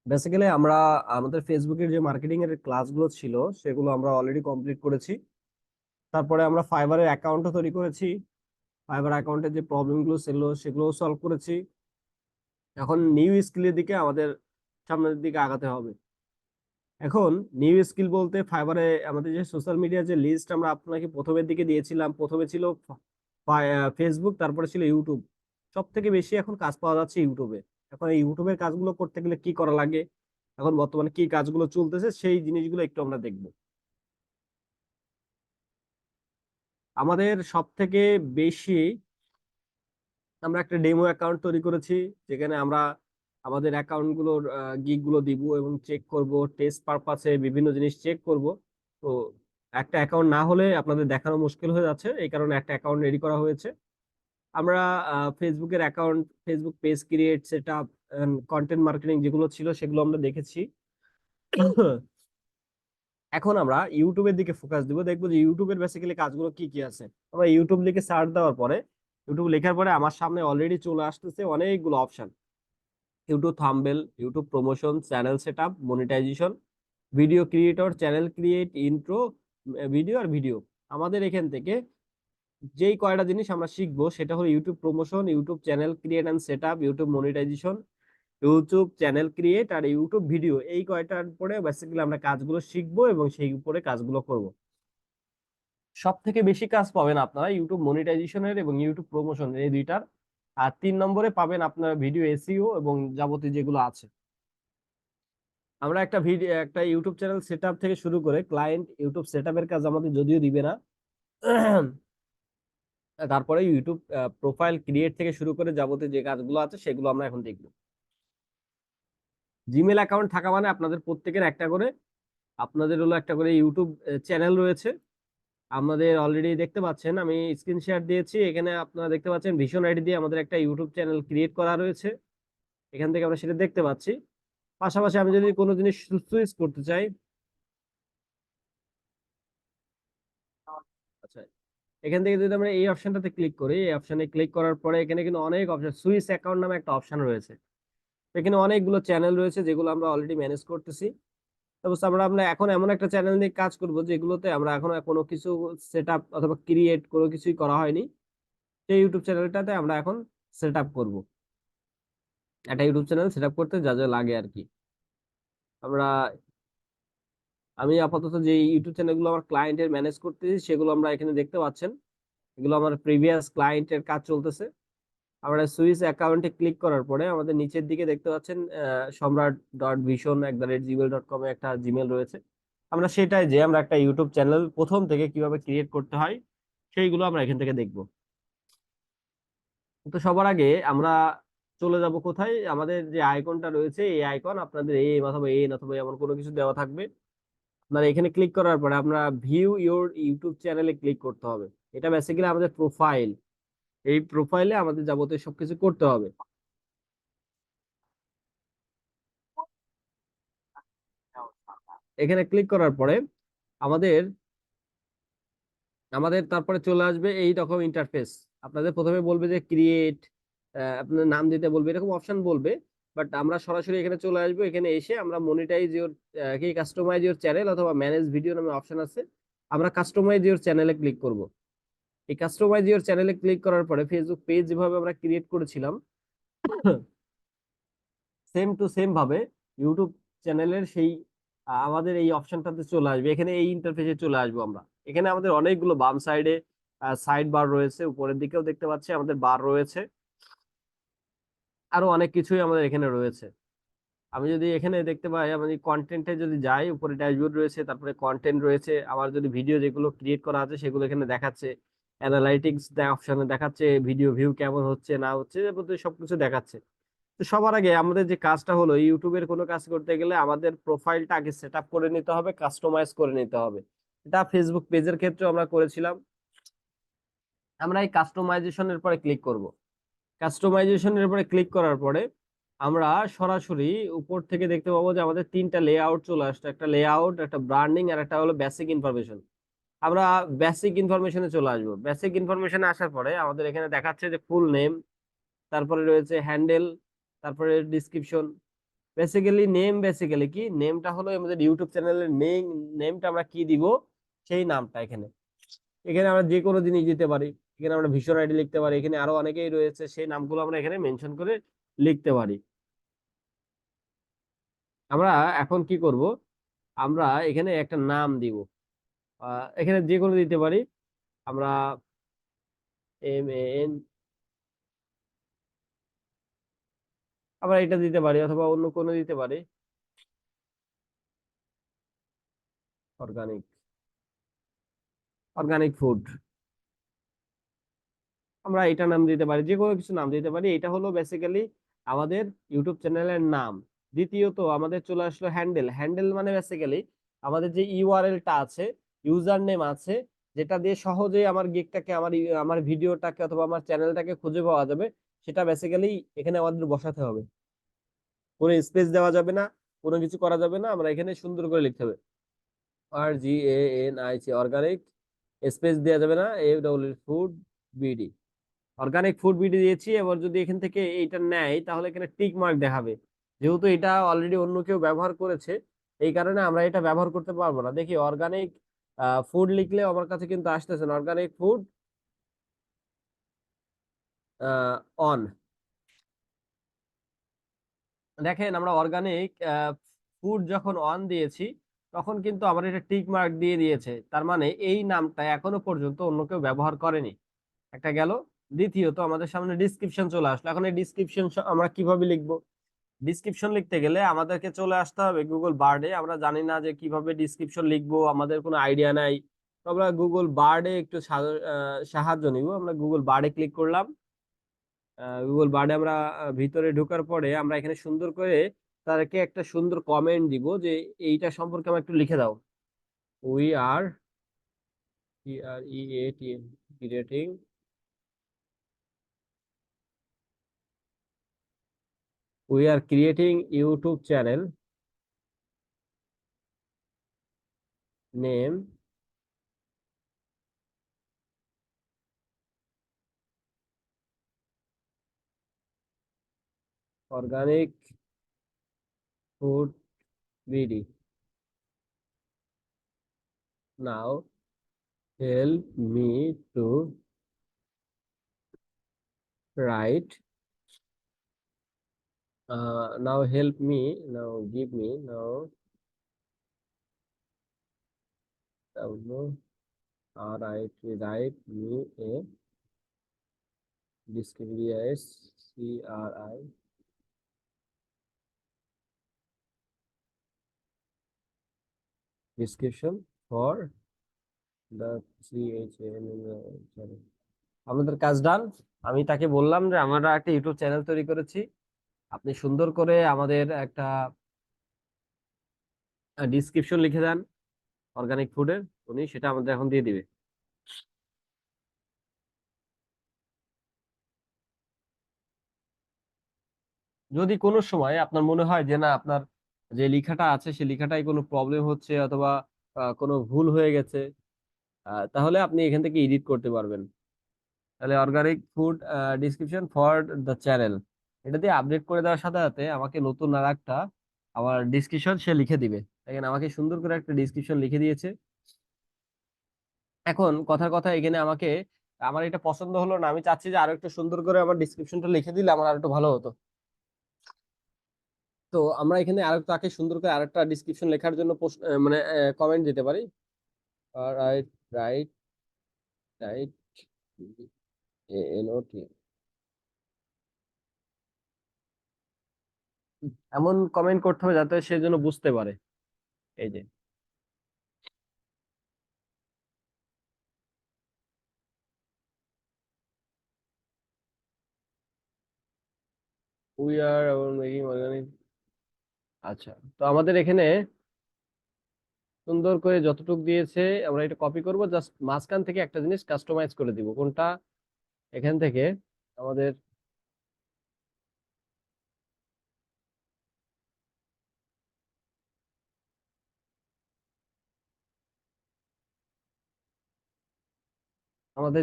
Basically আমরা আমাদের ফেসবুকের যে মার্কেটিং এর ক্লাসগুলো ছিল সেগুলো আমরা অলরেডি কমপ্লিট করেছি। তারপরে আমরা ফাইবারের অ্যাকাউন্টও তৈরি করেছি। ফাইবার অ্যাকাউন্টের যে প্রবলেমগুলো ছিল সেগুলো সলভ করেছি। এখন নিউ স্কিলের দিকে আমাদের সামনের দিকে আগাতে হবে। এখন নিউ স্কিল বলতে ফাইবারে আমাদের যে সোশ্যাল মিডিয়া যে লিস্ট আমরা আপনাকে প্রথমের দিকে দিয়েছিলাম, প্রথমে ছিল ফেসবুক, তারপরে ছিল ইউটিউব। সব থেকে বেশি এখন কাজ পাওয়া যাচ্ছে ইউটিউবে। এখন এই ইউটিউবের কাজগুলো করতে গেলে কি করা লাগে, এখন বর্তমানে কি কাজগুলো চলতেছে সেই জিনিসগুলো একটু আমরা দেখবো। আমাদের সব থেকে বেশি আমরা একটা ডেমো অ্যাকাউন্ট তৈরি করেছি, যেখানে আমরা আমাদের অ্যাকাউন্ট গুলোর গিগ গুলো দিব এবং চেক করব, টেস্ট পারপাসে বিভিন্ন জিনিস চেক করব। তো একটা অ্যাকাউন্ট না হলে আপনাদের দেখানো মুশকিল হয়ে যাচ্ছে, এই কারণে একটা অ্যাকাউন্ট রেডি করা হয়েছে। আমরা ফেসবুকের অ্যাকাউন্ট, ফেসবুক পেজ ক্রিয়েট, সেটা কন্টেন্ট মার্কেটিং যেগুলো ছিল সেগুলো আমরা দেখেছি। এখন আমরা ইউটিউবের দিকে ফোকাস দিব, দেখবো যে ইউটিউবের বেসিক্যালি কাজগুলো কি কি আছে। আমরা ইউটিউব লিখে সার্চ দেওয়ার পরে, ইউটিউব লেখার পরে আমার সামনে অলরেডি চলে আসতেছে অনেকগুলো option. YouTube thumbnail, YouTube promotion, channel setup, monetization, video creator, channel create, intro, video আর ভিডিও। আমাদের এখান থেকে যেই কয়টা জিনিস আমরা শিখবো সেটা হলো YouTube promotion, YouTube channel create and setup, YouTube monetization, YouTube channel create আর ইউটিউব ভিডিও। এই কয়টার পরে বেসিক্যালি আমরা কাজগুলো শিখবো এবং সেই উপরে কাজগুলো করব। সব থেকে বেশি কাজ পাবেন আপনারা ইউটিউব মনিটাইজেশনের এবং ইউটিউব প্রমোশনের, এই দুইটার। আর 3 নম্বরে পাবেন আপনারা ভিডিও এসইও এবং যাবতীয় যেগুলো আছে। আমরা একটা ভিডিও, একটা ইউটিউব চ্যানেল সেটআপ থেকে শুরু করে ক্লায়েন্ট ইউটিউব সেটআপের কাজ আমাদের যদিও দিবে না, তারপরে ইউটিউব প্রোফাইল ক্রিয়েট থেকে শুরু করে যাবতীয় যে কাজগুলো আছে সেগুলো আমরা এখন দেখব। জিমেল অ্যাকাউন্ট থাকা মানে আপনাদের প্রত্যেকের একটা করে, আপনাদের হলো একটা করে ইউটিউব চ্যানেল রয়েছে। আমাদের অলরেডি দেখতে পাচ্ছেন, আমি স্ক্রিন শেয়ার দিয়েছি, এখানে আপনারা দেখতে পাচ্ছেন ভিশন আইডি দিয়ে আমাদের একটা ইউটিউব চ্যানেল ক্রিয়েট করা রয়েছে। এখান থেকে আমরা সেটা দেখতে পাচ্ছি। পাশাপাশি আমি যদি কোনো জিনিস সুইচ করতে চাই, আচ্ছা, এখান থেকে যদি আমরা এই অপশনটাতে ক্লিক করি, এই অপশনে ক্লিক করার পরে এখানে কিন্তু অনেক অপশন, সুইচ অ্যাকাউন্ট নামে একটা অপশন রয়েছে। এখানে অনেকগুলো চ্যানেল রয়েছে যেগুলো আমরা অলরেডি ম্যানেজ করতেছি। তারপর আমরা আমরা এখন এমন একটা চ্যানেল নিয়ে কাজ করব যেগুলোতে আমরা এখনো কোনো কিছু সেট আপ অথবা ক্রিয়েট কোনো কিছুই করা হয়নি। সেই ইউটিউব চ্যানেলটাতে আমরা এখন সেট আপ করবো। একটা ইউটিউব চ্যানেল সেট আপ করতে যা যা লাগে আর কি। আমরা আমি আপাতত যে ইউটিউব চ্যানেলগুলো আমার ক্লায়েন্টের ম্যানেজ করতেছি সেগুলো আমরা এখানে দেখতে পাচ্ছেন। এগুলো আমার প্রিভিয়াস ক্লায়েন্টের কাজ চলতেছে। আমরা সুইচ অ্যাকাউন্টে ক্লিক করার পরে আমাদের নিচের দিকে দেখতে পাচ্ছেন সম্রাট.ভীষণ@gmail.com এ একটা জিমেল রয়েছে। আমরা সেটাই যে আমরা একটা ইউটিউব চ্যানেল প্রথম থেকে কিভাবে ক্রিয়েট করতে হয় সেইগুলো আমরা এখান থেকে দেখব। তো সবার আগে আমরা চলে যাব কোথায়, আমাদের যে আইকনটা রয়েছে এই আইকন, আপনাদের এই অথবা এই অথবা এমন কোনো কিছু দেওয়া থাকবে। আপনারা এখানে ক্লিক করার পরে আমরা ভিউ ইওর ইউটিউব চ্যানেলে ক্লিক করতে হবে। এটা বেসিক্যালি আমাদের প্রোফাইল। এই প্রোফাইলে আমাদের যাবতীয় সবকিছু করতে হবে। এখানে ক্লিক করার পরে আমাদের আমাদের তারপরে চলে আসবে এই রকম ইন্টারফেস। আপনাদের প্রথমে বলবে যে ক্রিয়েট, আপনার নাম দিতে বলবে, এরকম অপশন বলবে। বাট আমরা সরাসরি এখানে চলে আসবো। এখানে এসে আমরা মনিটাইজ ইওর, কি কাস্টমাইজ ইওর চ্যানেল অথবা ম্যানেজ ভিডিও নামে অপশন আছে। আমরা কাস্টমাইজ ইওর চ্যানেলে ক্লিক করব। এই কাস্টমাইজ ইওর চ্যানেলে ক্লিক করার পরে ফেসবুক পেজ যেভাবে আমরা ক্রিয়েট করেছিলাম সেম টু সেম ভাবে ইউটিউব চ্যানেলের সেই আমাদের এই অপশনটাতে চলে আসবে। এখানে এই ইন্টারফেসে চলে আসবো আমরা। এখানে আমাদের অনেকগুলো বাম সাইডে সাইড বার রয়েছে, উপরের দিকেও দেখতে পাচ্ছি আমাদের বার রয়েছে, আরো অনেক কিছুই আমাদের এখানে রয়েছে। আমি যদি এখানে দেখতে পাই, আমি কন্টেন্টে যদি যাই, উপরে ড্যাশবোর্ড রয়েছে, তারপরে কন্টেন্ট রয়েছে, আমার যদি ভিডিও যেগুলো ক্রিয়েট করা আছে সেগুলো এখানে দেখাচ্ছে। অ্যানালাইটিক্স অপশনে দেখাচ্ছে ভিডিও ভিউ কেমন হচ্ছে না হচ্ছে, যাবতীয় সবকিছু দেখাচ্ছে। তো সবার আগে আমাদের যে কাজটা হলো, ইউটিউবের কোনো কাজ করতে গেলে আমাদের প্রোফাইলটা আগে সেট আপ করে নিতে হবে, কাস্টমাইজ করে নিতে হবে। এটা ফেসবুক পেজের ক্ষেত্রে আমরা করেছিলাম। আমরা এই কাস্টমাইজেশনের পরে ক্লিক করব। কাস্টমাইজেশনের উপরে ক্লিক করার পরে আমরা সরাসরি উপর থেকে দেখতে পাবো যে আমাদের 3টা লেআউট চলে আসছে, একটা লেআউট, একটা ব্র্যান্ডিং আর একটা হলো বেসিক ইনফরমেশন। আমরা বেসিক ইনফরমেশনে চলে আসবো। বেসিক ইনফরমেশনে আসার পরে আমাদের এখানে দেখাচ্ছে যে ফুল নেম, তারপরে রয়েছে হ্যান্ডেল, তারপরে ডিসক্রিপশন, বেসিক্যালি কি নেমটা হলো আমাদের ইউটিউব চ্যানেলের নেমটা আমরা কি দিব, সেই নামটা এখানে। এখানে আমরা যে কোনো জিনিস দিতে পারি, এখানে আমরা ভীষণ আইডি লিখতে পারি, এখানে আরো অনেকেই রয়েছে, সেই নামগুলো আমরা এখানে মেনশন করে লিখতে পারি। আমরা এখন কি করব, আমরা এখানে একটা নাম দিব, এখানে যে কোনো দিতে পারি আমরা, MAN, আমরা এটা দিতে পারি অথবা অন্য কোনো দিতে পারি, অর্গানিক, অর্গানিক ফুড, আমরা এটা নাম দিতে পারি, যে কোনো কিছু নাম দিতে পারি। এটা হলো বেসিক্যালি আমাদের ইউটিউব চ্যানেলের নাম। দ্বিতীয়ত আমাদের চলে আসলো হ্যান্ডেল। হ্যান্ডেল মানে বেসিক্যালি আমাদের যে ইউআরএলটা আছে, ইউজার নেম আছে, যেটা দিয়ে সহজেই আমার গিগটাকে, আমার ভিডিওটাকে অথবা আমার চ্যানেলটাকে খুঁজে পাওয়া যাবে, সেটা বেসিক্যালি এখানে আমাদের বসাতে হবে। কোনো স্পেস দেওয়া যাবে না, কোনো কিছু করা যাবে না, আমরা এখানে সুন্দর করে লিখতে হবে RGANIC, অর্গানিক, স্পেস দেওয়া যাবে না, food BD, organic food BD দিয়েছি। এবার যদি এখান থেকে এইটা নেয় তাহলে এখানে টিক মার্ক দেখাবে, যেহেতু এটা অলরেডি অন্য কেউ ব্যবহার করেছে, এই কারণে আমরা এটা ব্যবহার করতে পারবো না। দেখি অর্গানিক ফুড লিখলে আমার কাছে কিন্তু আসতেছে না, অর্গানিক ফুড অন, দেখেন আমরা অর্গানিক ফুড যখন অন দিয়েছি তখন কিন্তু আমার এটা টিক মার্ক দিয়ে দিয়েছে, তার মানে এই নামটা এখনো পর্যন্ত অন্য কেউ ব্যবহার করেনি, একটা গেল। দ্বিতীয়ত আমাদের সামনে ডিসক্রিপশন চলে আসলো, এখন এই ডিসক্রিপশন আমরা কিভাবে লিখবো? ডিসক্রিপশন লিখতে গেলে আমাদেরকে চলে আসতে হবে গুগল বার্ডে। আমরা জানি না যে কিভাবে ডিসক্রিপশন লিখবো, আমাদের কোনো আইডিয়া নাই, তো আমরা গুগল বার্ডে একটু সাহায্য নিব। আমরা গুগল বার্ডে ক্লিক করলাম। গুগল বার্ডে আমরা ভিতরে ঢোকার পরে আমরা এখানে সুন্দর করে তাদেরকে একটা সুন্দর কমেন্ট দিব যে এইটা সম্পর্কে আমার একটু লিখে দাও। We are creating, we are creating YouTube channel name organic food BD. Now help me to write. Now help me. Now give me. Now write me a description for the channel. আমাদের কাজ ডান। আমি তাকে বললাম যে আমরা একটা YouTube channel তৈরি করেছি, আপনি সুন্দর করে আমাদের একটা ডিসক্রিপশন লিখে দেন অর্গানিক ফুডের, উনি সেটা আমাদের এখন দিয়ে দিবে। যদি কোনো সময় আপনার মনে হয় যে না আপনার যে লেখাটা আছে সেই লেখাটাই কোনো প্রবলেম হচ্ছে অথবা কোনো ভুল হয়ে গেছে, তাহলে আপনি এখান থেকে এডিট করতে পারবেন। তাহলে organic food description for the channel, এটা দিয়ে আপডেট করে দেওয়ার সাথে সাথে আমাকে নতুন আর একটা আমার ডিসক্রিপশন সে লিখে দিবে। দেখেন আমাকে সুন্দর করে একটা ডিসক্রিপশন লিখে দিয়েছে। এখন কথার কথা এখানে আমাকে, আমার এটা পছন্দ হলো না, আমি চাচ্ছি যে আরো একটু সুন্দর করে আমার ডিসক্রিপশনটা লিখে দিলে আমার আরো একটু ভালো হতো। তো আমরা এখানে আরো তাকে সুন্দর করে আরেকটা ডিসক্রিপশন লেখার জন্য মানে কমেন্ট দিতে পারি। রাইট, রাইট, রাইট, NOT, এমন কমেন্ট করতে হবে যাতে সে যেন বুঝতে পারে। এই যে উই আর মেকিং অর্গানিক। আচ্ছা, তো আমাদের এখানে সুন্দর করে যতটুকু দিয়েছে আমরা এটা কপি করব, জাস্ট মাঝখান থেকে একটা জিনিস কাস্টমাইজ করে দিব। কোনটা? এখান থেকে আমাদের,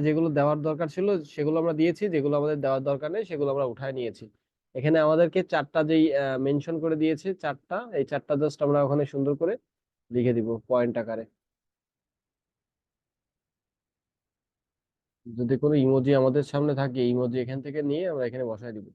যেগুলো দেওয়ার দরকার ছিল সেগুলো আমরা দিয়েছি, যেগুলো আমাদের দেওয়ার দরকার নেই সেগুলো আমরা উঠায় নিয়েছি। এখানে আমাদেরকে চারটা যেই মেনশন করে দিয়েছে, চারটা, এই চারটা জাস্ট আমরা ওখানে সুন্দর করে লিখে দিব পয়েন্ট আকারে। যদি কোনো ইমোজি আমাদের সামনে থাকে, ইমোজি এখান থেকে নিয়ে আমরা এখানে বসায় দিব।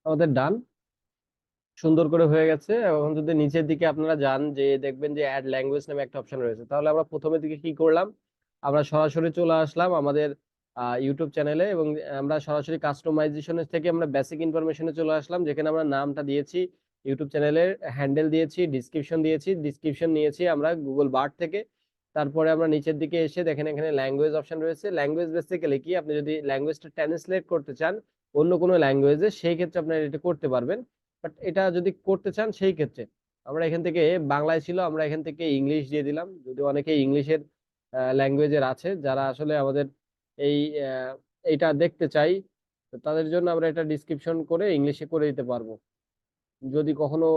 আমাদের ডান, সুন্দর করে হয়ে গেছে। এখন যদি নিচের দিকে আপনারা যান, যে দেখবেন যে অ্যাড ল্যাঙ্গুয়েজ নামে একটা অপশন রয়েছে, তাহলে আমরা প্রথমের দিকে কি করলাম, আমরা সরাসরি চলে আসলাম আমাদের ইউটিউব চ্যানেলে, এবং আমরা সরাসরি কাস্টমাইজেশনের থেকে আমরা বেসিক ইনফরমেশনে চলে আসলাম, যেখানে আমরা নামটা দিয়েছি, ইউটিউব চ্যানেলের হ্যান্ডেল দিয়েছি, ডিসক্রিপশন নিয়েছি আমরা গুগল বার্ড থেকে। তারপরে আমরা নিচের দিকে এসে দেখেন এখানে ল্যাঙ্গুয়েজ অপশন রয়েছে। ল্যাঙ্গুয়েজ বেসিক্যালি কি, আপনি যদি ল্যাঙ্গুয়েজটা ট্রান্সলেট করতে চান অন্য কোনো ল্যাঙ্গুয়েজে, সেই ক্ষেত্রে আপনারা এটা করতে পারবেন। বাট এটা যদি করতে চান সেই ক্ষেত্রে আমরা এখান থেকে, বাংলায় ছিল, আমরা এখান থেকে ইংলিশ দিয়ে দিলাম, যদি অনেকে ইংলিশের ল্যাঙ্গুয়েজের আছে যারা আসলে আমাদের এই এইটা দেখতে চাই, তো তাদের জন্য আমরা এটা ডিসক্রিপশন করে ইংলিশে করে দিতে পারবো। যদি কখনো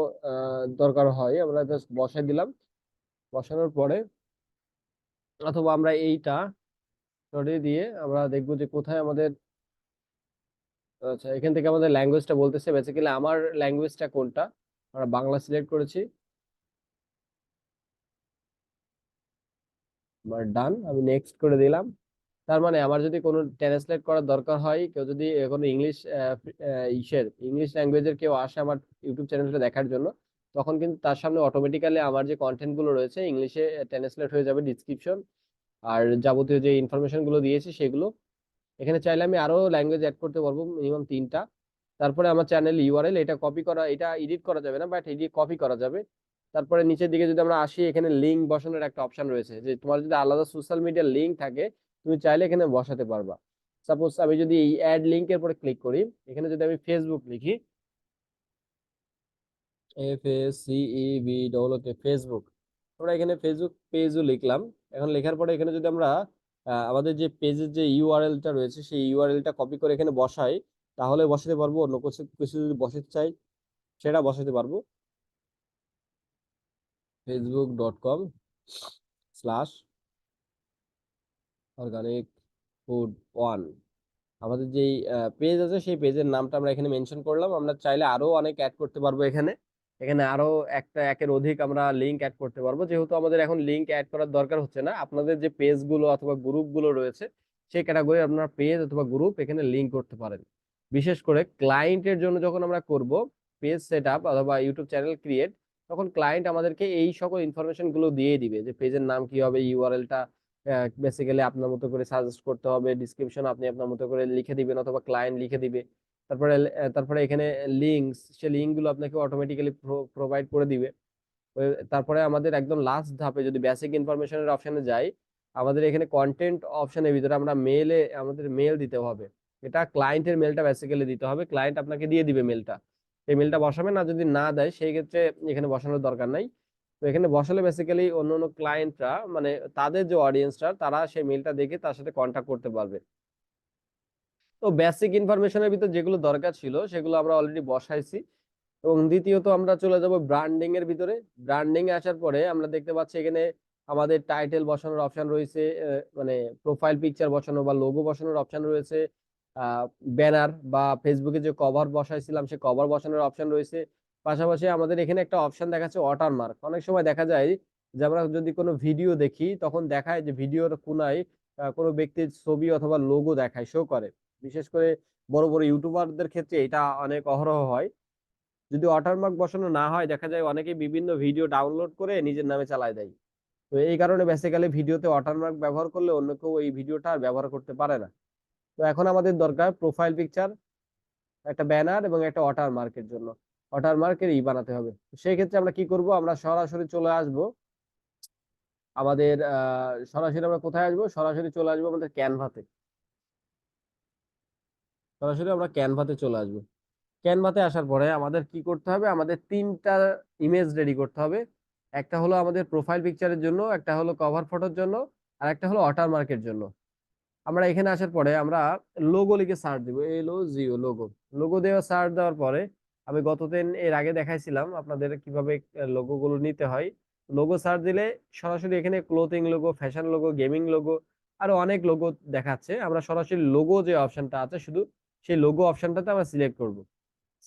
দরকার হয় আমরা জাস্ট বসাই দিলাম, বসানোর পরে অথবা আমরা এইটা সরিয়ে দিয়ে আমরা দেখবো যে কোথায় আমাদের, আচ্ছা এখান থেকে আমাদের ল্যাঙ্গুয়েজটা বলতেছে, বেসিক্যালি আমার ল্যাঙ্গুয়েজটা কোনটা, আমরা বাংলা সিলেক্ট করেছি, আমার ডান, আমি নেক্সট করে দিলাম। তার মানে আমার যদি কোনো ট্রান্সলেট করার দরকার হয়, কেউ যদি কোনো ইংলিশ ইংলিশ ল্যাঙ্গুয়েজের কেউ আসে আমার ইউটিউব চ্যানেলটা দেখার জন্য, তখন কিন্তু তার সামনে অটোমেটিক্যালি আমার যে কন্টেন্ট গুলো রয়েছে ইংলিশে ট্রান্সলেট হয়ে যাবে, ডিসক্রিপশন আর যাবতীয় যে ইনফরমেশন গুলো দিয়েছি সেগুলো। এখানে চাইলে আমি আরো ল্যাঙ্গুয়েজ অ্যাড করতে পারবো, মিনিমাম 3টা। তারপরে আমার চ্যানেল ইউআরএল, এটা কপি করা, এটা এডিট করা যাবে না, বাট এডিট কপি করা যাবে। তারপরে নিচের দিকে যদি আমরা আসি, এখানে লিঙ্ক বসানোর একটা অপশন রয়েছে, যে তোমার যদি আলাদা সোশ্যাল মিডিয়ার লিঙ্ক থাকে তুমি চাইলে এখানে বসাতে পারবা। সাপোজ আমি যদি এই অ্যাড লিঙ্কের পরে ক্লিক করি, এখানে যদি আমি ফেসবুক লিখি, FACEB ফেসবুক, আমরা এখানে ফেসবুক পেজও লিখলাম। এখন লেখার পরে এখানে যদি আমরা আমাদের যে পেজের যে ইউআরএলটা রয়েছে সেই ইউআরএলটা কপি করে এখানে বসাই, তাহলে বসাতে পারবো। অন্য কিছু কিছু যদি বসাতে চাই সেটা বসাতে পারবো। facebook.com/organic-food 1, আমাদের যেই পেজ আছে সেই পেজের নামটা আমরা এখানে মেনশন করলাম। আমরা চাইলে আরো অনেক অ্যাড করতে পারবো এখানে, এখানে আরো একটা একের অধিক আমরা লিঙ্ক অ্যাড করতে পারবো। যেহেতু আমাদের এখন লিঙ্ক অ্যাড করার দরকার হচ্ছে না, আপনাদের যে পেজগুলো অথবা গ্রুপগুলো রয়েছে সেই ক্যাটাগরি আপনার পেজ অথবা গ্রুপ এখানে লিঙ্ক করতে পারেন। বিশেষ করে ক্লায়েন্টের জন্য যখন আমরা করব পেজ সেট আপ অথবা ইউটিউব চ্যানেল ক্রিয়েট, তখন ক্লায়েন্ট আমাদেরকে এই সকল ইনফরমেশন গুলো দিয়ে দিবে, যে পেজের নাম কি হবে, ইউআরএলটা বেসিক্যালি আপনার মতো করে সাজেস্ট করতে হবে, ডিসক্রিপশন আপনি আপনার মতো করে লিখে দিবেন অথবা ক্লায়েন্ট লিখে দিবে। তারপরে এখানে লিঙ্কস, সে লিঙ্ক গুলো আপনাকে অটোমেটিক্যালি প্রোভাইড করে দিবে। তারপরে আমাদের একদম লাস্ট ধাপে যদি বেসিক ইনফরমেশনের অপশনে যাই, আমাদের এখানে কন্টেন্ট অপশনের ভিতরে আমরা আমাদের মেল দিতে হবে। এটা ক্লায়েন্টের মেলটা বেসিক্যালি দিতে হবে, ক্লায়েন্ট আপনাকে দিয়ে দিবে মেলটা, এই মেলটা বসাবেন। না যদি না দেয় সেই ক্ষেত্রে এখানে বসানোর দরকার নাই। তো এখানে বসালে বেসিক্যালি অন্য অন্য ক্লায়েন্টরা, মানে তাদের যে অডিয়েন্সরা, তারা সেই মেলটা দেখে তার সাথে কন্ট্যাক্ট করতে পারবে। তো বেসিক ইনফরমেশনের ভিতর যেগুলো দরকার ছিল সেগুলো আমরা অলরেডি বসাইছি। এবং দ্বিতীয়ত আমরা চলে যাব ব্র্যান্ডিং এর ভিতরে। ব্র্যান্ডিং এ আসার পরে আমরা দেখতে পাচ্ছি এখানে আমাদের টাইটেল বসানোর অপশন রয়েছে, মানে প্রোফাইল পিকচার বসানো বা লোগো বসানোর অপশন রয়েছে, ব্যানার বা ফেসবুকে যে কভার বসাইছিলাম সে কভার বসানোর অপশন রয়েছে। পাশাপাশি আমাদের এখানে একটা অপশন দেখাচ্ছে ওয়াটারমার্ক। অনেক সময় দেখা যায় যে আমরা যদি কোনো ভিডিও দেখি তখন দেখায় যে ভিডিওর কোনায় কোনো ব্যক্তির ছবি অথবা লোগো দেখায়, শো করে। বিশেষ করে বড় বড় ইউটিউবারদের ক্ষেত্রে এটা অনেক অহরহ হয়। যদি ওয়াটারমার্ক বসানো না হয়, দেখা যায় অনেকে বিভিন্ন ভিডিও ডাউনলোড করে নিজের নামে চালায় দেয়। তো এই কারণে বেসিক্যালি ভিডিওতে ওয়াটারমার্ক ব্যবহার করলে অন্য কেউ এই ভিডিওটা আর ব্যবহার করতে পারে না। তো এখন আমাদের দরকার প্রোফাইল পিকচার, একটা ব্যানার এবং একটা ওয়াটারমার্কের জন্য ওয়াটারমার্কের বানাতে হবে। তো সেই ক্ষেত্রে আমরা কি করব, আমরা সরাসরি চলে আসব আমাদের সরাসরি আমরা কোথায় আসবো, সরাসরি চলে আসবো আমাদের ক্যানভাতে। সরাসরি আমরা ক্যানভাতে চলে আসবো। ক্যানভাতে আসার পরে আমাদের কি করতে হবে, আমাদের 3টা ইমেজ রেডি করতে হবে। একটা হলো আমাদের প্রোফাইল পিকচারের জন্য, একটা হলো কভার ফটোর জন্য, আর একটা হলো ওয়াটারমার্কের জন্য। আমরা এখানে আসার পরে আমরা লোগো লিখে সার্চ দিব, LOGO লোগো। লোগো দেওয়া সার্চ দেওয়ার পরে আমি গতদিন এর আগে দেখাইছিলাম আপনাদের কিভাবে লোগো গুলো নিতে হয়। লোগো সার্চ দিলে সরাসরি এখানে clothing logo, fashion logo, gaming logo, আরো অনেক লোগো দেখাচ্ছে। আমরা সরাসরি লোগো যে অপশনটা আছে শুধু সেই লোগো অপশনটাতে আমরা সিলেক্ট করব।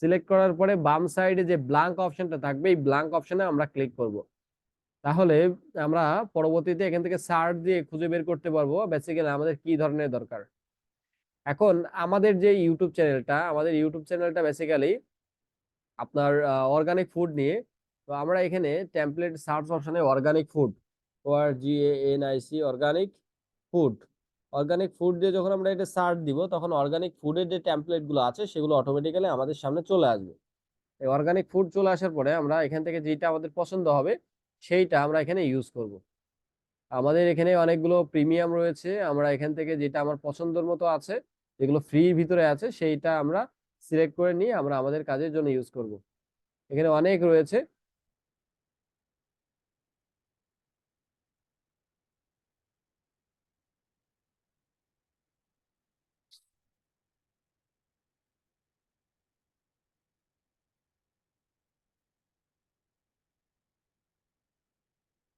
সিলেক্ট করার পরে বাম সাইডে যে ব্ল্যাঙ্ক অপশনটা থাকবে এই ব্ল্যাঙ্ক অপশনে আমরা ক্লিক করব। তাহলে আমরা পরবর্তীতে এখান থেকে সার্চ দিয়ে খুঁজে বের করতে পারবো বেসিক্যালি আমাদের কি ধরনের দরকার। এখন আমাদের ইউটিউব চ্যানেলটা বেসিক্যালি আপনার অর্গানিক ফুড নিয়ে। তো আমরা এখানে টেমপ্লেট সার্চ অপশনে organic food, ORGANIC organic food, organic food দিয়ে যখন আমরা এটা সার্চ দিব তখন অর্গানিক ফুডের যে টেমপ্লেট গুলো আছে সেগুলো অটোমেটিক্যালি আমাদের সামনে চলে আসবে। এই অর্গানিক ফুড চলে আসার পরে আমরা এখান থেকে যেটা আমাদের পছন্দ হবে সেইটা আমরা এখানে ইউজ করব। আমাদের এখানে অনেকগুলো প্রিমিয়াম রয়েছে, আমরা এখান থেকে যেটা আমার পছন্দের মতো আছে, যেগুলো ফ্রির ভিতরে আছে সেইটা আমরা সিলেক্ট করে নিয়ে আমরা আমাদের কাজের জন্য ইউজ করব। এখানে অনেক রয়েছে।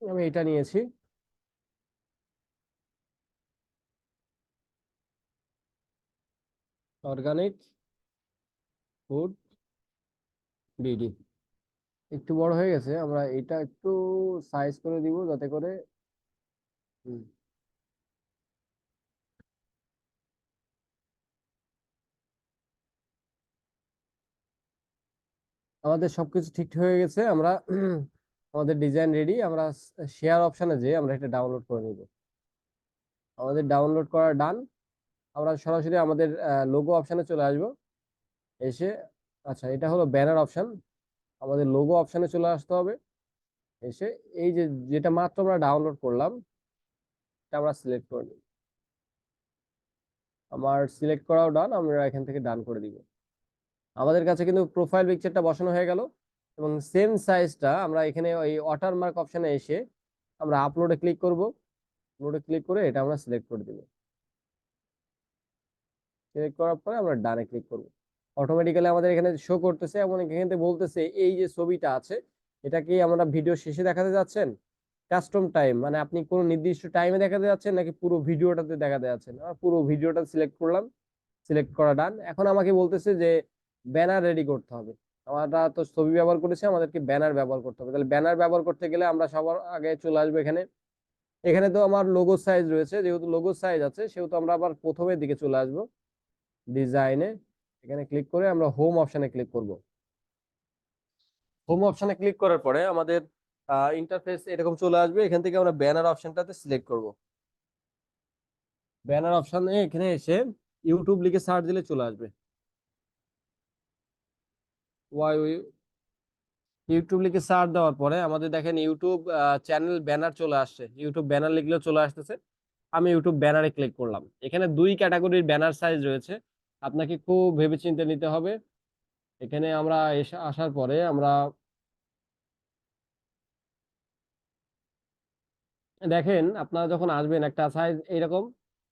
আমি এটা নিয়েছি, অর্গানিক ফুড BD। একটু বড় হয়ে গেছে, আমরা এটা একটু সাইজ করে দিব যাতে করে হুম, আমাদের সবকিছু ঠিক হয়ে গেছে। আমরা আমাদের ডিজাইন রেডি। আমরা শেয়ার অপশনে যে আমরা এটা ডাউনলোড করে নিব। আমাদের ডাউনলোড করা ডান। আমরা সরাসরি আমাদের লোগো অপশনে চলে আসব। এসে আচ্ছা, এটা হলো ব্যানার অপশন, আমাদের লোগো অপশনে চলে আসতে হবে। এসে এই যে যেটা মাত্র আমরা ডাউনলোড করলাম এটা আমরা সিলেক্ট করে নিই। আমার সিলেক্ট করাও ডান, আমরা এখান থেকে ডান করে দিব। আমাদের কাছে কিন্তু প্রোফাইল পিকচারটা বসানো হয়ে গেল। এবং সেম সাইজটা আমরা এখানে ওই ওয়াটারমার্ক অপশনে এসে আমরা আপলোডে ক্লিক করব। আপলোডে ক্লিক করে এটা আমরা সিলেক্ট করে দিব। সিলেক্ট করার পরে আমরা ডানে ক্লিক করব। অটোমেটিক্যালি আমাদের এখানে শো করতেছে এবং এখান থেকে বলতেছে এই যে ছবিটা আছে এটা কি আমরা ভিডিও শেষে দেখাতে যাচ্ছেন, কাস্টম টাইম মানে আপনি কোনো নির্দিষ্ট টাইমে দেখাতে যাচ্ছেন নাকি পুরো ভিডিওটাতে দেখাতে যাচ্ছেন। আমরা পুরো ভিডিওটা সিলেক্ট করলাম, সিলেক্ট করা ডান। এখন আমাকে বলতেছে যে ব্যানার রেডি করতে হবে। আমরা তো ছবি ব্যবহার করেছি, আমাদেরকে ব্যানার ব্যবহার করতে হবে। তাহলে ব্যানার ব্যবহার করতে গেলে আমরা সবার আগে চলে আসবো এখানে। এখানে তো আমার লোগো সাইজ রয়েছে, যেহেতু লোগো সাইজ আছে সেহেতু আমরা আবার প্রথমের দিকে চলে আসবো ডিজাইনে। এখানে ক্লিক করে আমরা হোম অপশনে ক্লিক করব। হোম অপশনে ক্লিক করার পরে আমাদের ইন্টারফেস এরকম চলে আসবে। এখান থেকে আমরা ব্যানার অপশনটাতে সিলেক্ট করব। ব্যানার অপশনে এখানে এসে ইউটিউব লিখে সার্চ দিলে চলে আসবে। ওয়াই ইউটিউব লিখে সার্চ দেওয়ার পরে আমাদের দেখেন ইউটিউব চ্যানেল ব্যানার চলে আসছে, ইউটিউব ব্যানার লিখলেও চলে আসতেছে। আমি ইউটিউব ব্যানারে ক্লিক করলাম। এখানে দুই ক্যাটাগরির ব্যানার সাইজ রয়েছে, আপনাকে খুব ভেবেচিন্তে নিতে হবে। এখানে আমরা এসে আসার পরে আমরা দেখেন আপনারা যখন আসবেন একটা সাইজ এইরকম,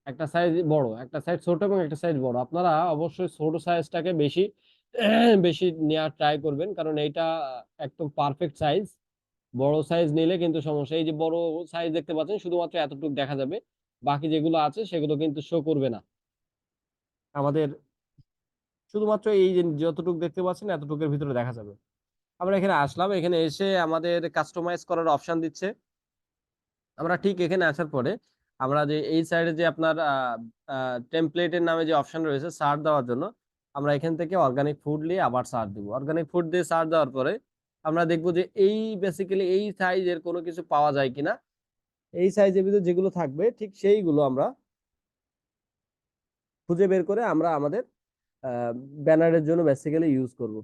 একটা সাইজ বড়, একটা সাইজ ছোট এবং একটা সাইজ বড়। আপনারা অবশ্যই ছোট সাইজটাকে বেশি বেশি নেওয়ার ট্রাই করবেন, কারণ এইটা একদম পারফেক্ট সাইজ। বড় সাইজ নিলে কিন্তু সমস্যা। এই যে বড় সাইজ দেখতে পাচ্ছেন শুধুমাত্র এতটুকু দেখা যাবে, বাকি যেগুলো আছে সেগুলো কিন্তু শো করবে না আমাদের। শুধুমাত্র এই যে যতটুকু দেখতে পাচ্ছেন এতটুকুর ভিতরে দেখা যাবে। আমরা এখানে আসলাম, এখানে এসে আমাদের কাস্টমাইজ করার অপশন দিচ্ছে। আমরা ঠিক এখানে আসার পরে আমরা যে এই সাইডে যে আপনার টেমপ্লেটের নামে যে অপশন রয়েছে সার্চ দেওয়ার জন্য, আমরা এখান থেকে অর্গানিক ফুড নিয়ে আবার সার্চ দিব। অর্গানিক ফুড দিয়ে সার্চ দেওয়ার পরে আমরা দেখবো যে এই বেসিক্যালি এই সাইজের কোনো কিছু পাওয়া যায় কিনা। এই সাইজের ভিতরে যেগুলো থাকবে ঠিক সেইগুলো আমরা খুঁজে বের করে আমরা আমাদের ব্যানারের জন্য বেসিক্যালি ইউজ করব।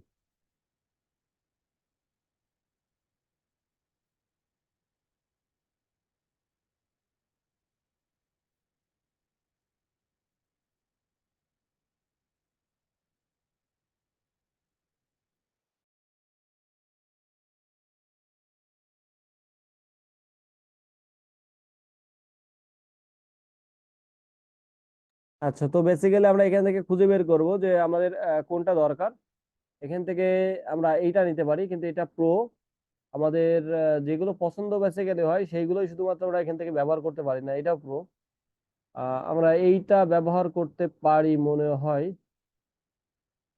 আচ্ছা, তো বেসিক্যালি আমরা এখান থেকে খুঁজে বের করব যে আমাদের কোনটা দরকার। এখান থেকে আমরা এইটা নিতে পারি, কিন্তু এটা প্রো। আমাদের যেগুলো পছন্দ বেসিক্যালি হয় সেইগুলোই শুধুমাত্র আমরা এখান থেকে ব্যবহার করতে পারি না, এটাও প্রো। আমরা এইটা ব্যবহার করতে পারি মনে হয়,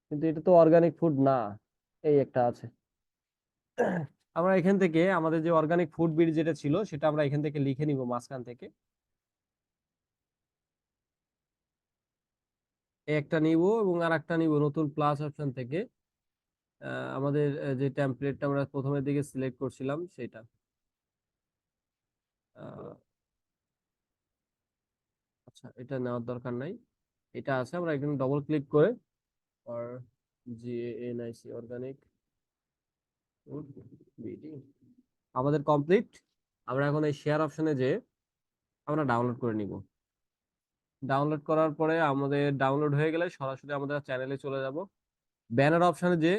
কিন্তু এটা তো অর্গানিক ফুড না। এই একটা আছে। আমরা এখান থেকে আমাদের যে অর্গানিক ফুড বিল যেটা ছিল সেটা আমরা এখান থেকে লিখে নিব মাঝখান থেকে। এই একটা নিব এবং আর একটা নিব নতুন প্লাস অপশন থেকে। আমাদের যে টেমপ্লেটটা আমরা প্রথমের দিকে সিলেক্ট করছিলাম সেটা। আহ, আচ্ছা, এটা নেওয়ার দরকার নাই। এটা আছে, আমরা এখানে ডবল ক্লিক করে আর GANIC অর্গানিক ফুড বিডি আমাদের কমপ্লিট। আমরা এখন এই শেয়ার অপশনে যে আমরা ডাউনলোড করে নিব। ডাউনলোড করার পরে আমাদের ডাউনলোড হয়ে গেলে সরাসরি আমাদের চ্যানেলে চলে যাব। ব্যানার অপশনে যে